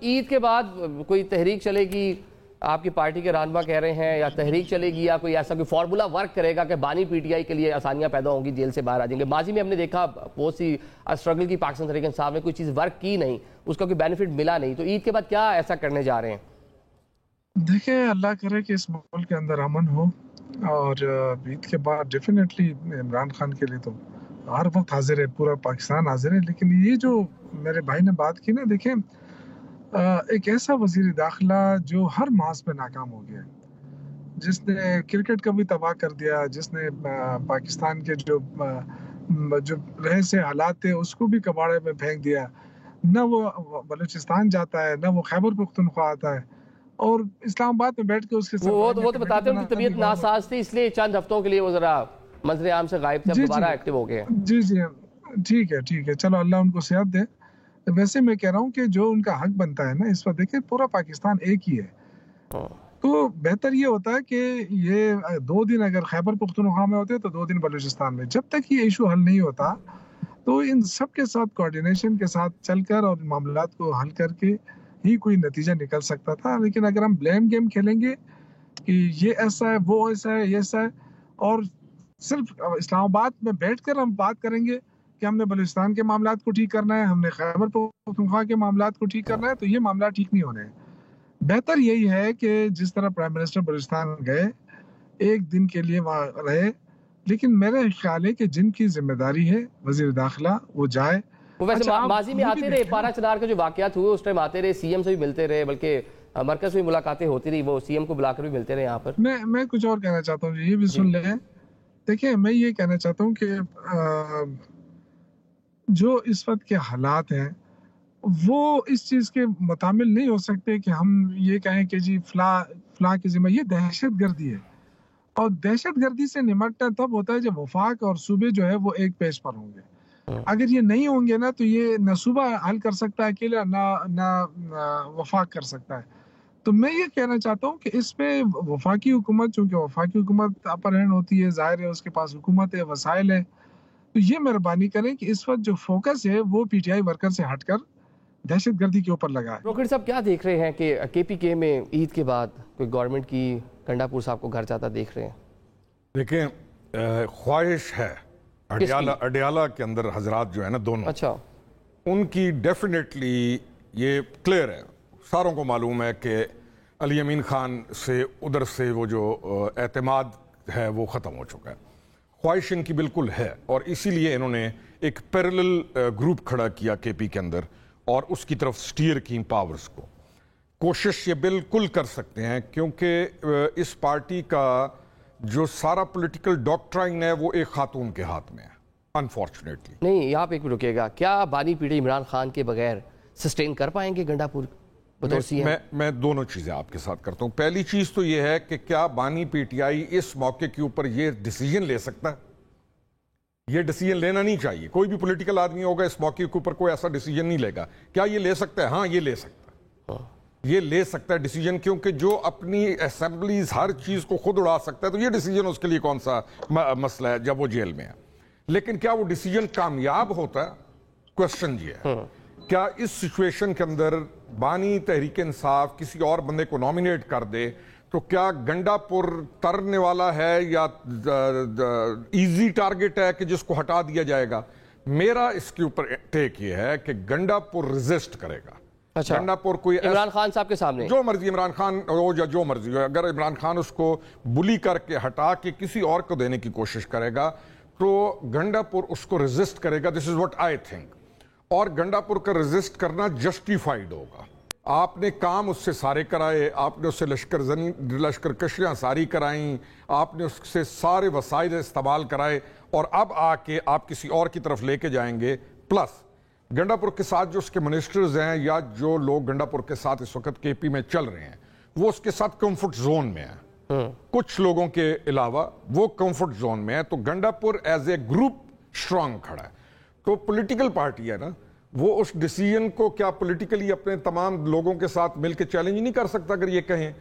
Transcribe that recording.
عید کے بعد کوئی تحریک چلے گی، آپ کی پارٹی کے رہنما کہہ رہے ہیں، یا تحریک چلے گی یا کوئی ایسا کوئی فارمولا ورک کرے گا کہ بانی پی ٹی آئی کے لیے آسانیاں پیدا ہوں گی، جیل سے باہر آ جائیں گے؟ ماضی میں ہم نے دیکھا بہت سی اسٹرگل کی پاکستان تحریک انصاف نے، کوئی چیز ورک کی نہیں، اس کا کوئی بینیفٹ ملا نہیں، تو عید کے بعد کیا ایسا کرنے جا رہے ہیں؟ دیکھیں، اللہ کرے کہ اس ملک کے اندر امن ہو، اور عید کے بعد ڈیفینیٹلی عمران خان کے لیے تو ہر وقت حاضر ہے، پورا پاکستان حاضر ہے۔ لیکن یہ جو میرے بھائی نے بات کی نا، دیکھیں ایک ایسا وزیر داخلہ جو ہر محاذ پہ ناکام ہو گیا ہے، جس نے کرکٹ کو بھی تباہ کر دیا، جس نے پاکستان کے جو رہے سے حالات تھے اس کو بھی کباڑے میں پھینک دیا، نہ وہ بلوچستان جاتا ہے، نہ وہ خیبر پختونخوا آتا ہے، اور اسلام آباد میں بیٹھ کے اس کے وہ تو بتاتے ہیں ان کی طبیعت ناساز تھی، اس لیے چند ہفتوں کے لیے وہ ذرا منظر عام سے غائب تھے، اب دوبارہ ایکٹیو ہو گئے۔ جی ٹھیک ہے، چلو اللہ ان کو صحت دے۔ ویسے میں کہہ رہا ہوں کہ جو ان کا حق بنتا ہے نا، اس وقت دیکھیں پورا پاکستان ایک ہی ہے، تو بہتر یہ ہوتا ہے کہ یہ 2 دن اگر خیبر پختونخوا میں ہوتے تو 2 دن بلوچستان میں، جب تک یہ ایشو حل نہیں ہوتا تو ان سب کے ساتھ کوارڈینیشن کے ساتھ چل کر اور معاملات کو حل کر کے ہی کوئی نتیجہ نکل سکتا تھا۔ لیکن اگر ہم بلیم گیم کھیلیں گے کہ یہ ایسا ہے، وہ ایسا ہے، یہ ایسا ہے، اور صرف اسلام آباد میں بیٹھ کر ہم بات کریں گے کہ ہم نے بلوچستان کے معاملات کو ٹھیک کرنا ہے، ہم نے خیبر پختونخوا کے معاملات کو ٹھیک کرنا ہے، تو یہ معاملات ٹھیک نہیں ہونے ہیں۔ بہتر یہی ہے کہ جس طرح پرائم منسٹر بلوچستان گئے، 1 دن کے لیے وہاں رہے، لیکن میرا خیال ہے کہ جن کی ذمہ داری ہے وزیر داخلہ وہ جائے۔ وہ ویسے ماضی میں آتے رہے، پارا چنار کے جو واقعات ہوئے اس ٹائم آتے رہے، سی ایم سے بھی ملتے رہے، بلکہ مرکز میں ملاقاتیں ہوتی رہی، وہ سی ایم کو بلا کر بھی ملتے رہے یہاں پر۔ میں کچھ اور کہنا چاہتا ہوں، یہ بھی سن لیں۔ دیکھیں، میں یہ کہنا چاہتا ہوں کہ جو اس وقت کے حالات ہیں وہ اس چیز کے متعامل نہیں ہو سکتے کہ ہم یہ کہیں کہ جی فلاں کی ذمہ، یہ دہشت گردی ہے، اور دہشت گردی سے نمٹنا تب ہوتا ہے جب وفاق اور صوبے جو ہے وہ ایک پیج پر ہوں گے۔ اگر یہ نہیں ہوں گے نا تو یہ نہ صوبہ حل کر سکتا ہے اکیلا، نہ وفاق کر سکتا ہے۔ تو میں یہ کہنا چاہتا ہوں کہ اس پہ وفاقی حکومت، چونکہ وفاقی حکومت اپر ہینڈ ہوتی ہے، ظاہر ہے اس کے پاس حکومت ہے، وسائل ہے، تو یہ مہربانی کریں کہ اس وقت جو فوکس ہے وہ پی ٹی آئی ورکر سے ہٹ کر دہشت گردی کے اوپر لگا ہے۔ روکڑ صاحب کیا دیکھ رہے ہیں کہ کے پی کے میں عید کے بعد کوئی گورنمنٹ کی گنڈا پور صاحب کو گھر جاتا دیکھ رہے ہیں؟ دیکھیں، خواہش ہے اڈیالہ کے اندر حضرات جو ہے نا دونوں، اچھا، ان کی ڈیفینیٹلی یہ کلیئر ہے، ساروں کو معلوم ہے کہ علی امین خان سے ادھر سے وہ جو اعتماد ہے وہ ختم ہو چکا ہے۔ خواہش ان کی بالکل ہے، اور اسی لیے انہوں نے ایک پیرلل گروپ کھڑا کیا کے پی کے اندر، اور اس کی طرف سٹیئر کی پاورز کو۔ کوشش یہ بالکل کر سکتے ہیں، کیونکہ اس پارٹی کا جو سارا پولیٹیکل ڈاکٹرائن ہے وہ ایک خاتون کے ہاتھ میں ہے، انفارچونیٹلی۔ نہیں، یہاں پہ ایک رکے گا، کیا بانی پیڑی عمران خان کے بغیر سسٹین کر پائیں گے گنڈا پور بطور سی ایم؟ میں دونوں چیزیں آپ کے ساتھ کرتا ہوں۔ پہلی چیز تو یہ ہے کہ کیا بانی پی ٹی آئی اس موقع کے اوپر یہ ڈیسیجن لے سکتا ہے؟ یہ ڈیسیجن لینا نہیں چاہیے، کوئی بھی پولیٹیکل آدمی ہوگا اس موقع کے اوپر کوئی ایسا ڈیسیجن نہیں لے گا۔ کیا یہ لے سکتا ہے؟ ہاں، یہ لے سکتا ہے، یہ لے سکتا ہے ڈیسیجن، کیونکہ جو اپنی اسمبلیز ہر چیز کو خود اڑا سکتا ہے تو یہ ڈیسیجن اس کے لیے کون سا مسئلہ ہے جب وہ جیل میں ہے۔ لیکن کیا وہ ڈیسیجن کامیاب ہوتا ہے؟ کوشچن یہ ہے، کیا اس سچویشن کے اندر بانی تحریک انصاف کسی اور بندے کو نامینیٹ کر دے تو کیا گنڈا پور ترنے والا ہے یا ایزی ٹارگٹ ہے کہ جس کو ہٹا دیا جائے گا؟ میرا اس کے اوپر ٹیک یہ ہے کہ گنڈا پور ریزسٹ کرے گا۔ اچھا، گنڈا پور کوئی عمران خان صاحب کے سامنے جو مرضی عمران خان ہو یا جو مرضی ہو، اگر عمران خان اس کو بلی کر کے ہٹا کے کسی اور کو دینے کی کوشش کرے گا تو گنڈا پور اس کو ریزسٹ کرے گا۔ دس از واٹ آئی تھنک، اور گنڈا پور کا ریزسٹ کرنا جسٹیفائیڈ ہوگا۔ آپ نے کام اس سے سارے کرائے، آپ نے اس سے لشکر کشیاں ساری کرائیں، آپ نے اس سے سارے وسائل استعمال کرائے، اور اب آ کے آپ کسی اور کی طرف لے کے جائیں گے۔ پلس گنڈا پور کے ساتھ جو اس کے منسٹرز ہیں یا جو لوگ گنڈا پور کے ساتھ اس وقت کے پی میں چل رہے ہیں وہ اس کے ساتھ کمفرٹ زون میں ہیں، کچھ لوگوں کے علاوہ وہ کمفرٹ زون میں ہے۔ تو گنڈا پور ایز اے گروپ اسٹرانگ کھڑا ہے۔ تو پولیٹیکل پارٹی ہے نا، وہ اس ڈیسیجن کو کیا پولیٹیکلی اپنے تمام لوگوں کے ساتھ مل کے چیلنج نہیں کر سکتا؟ اگر یہ کہیں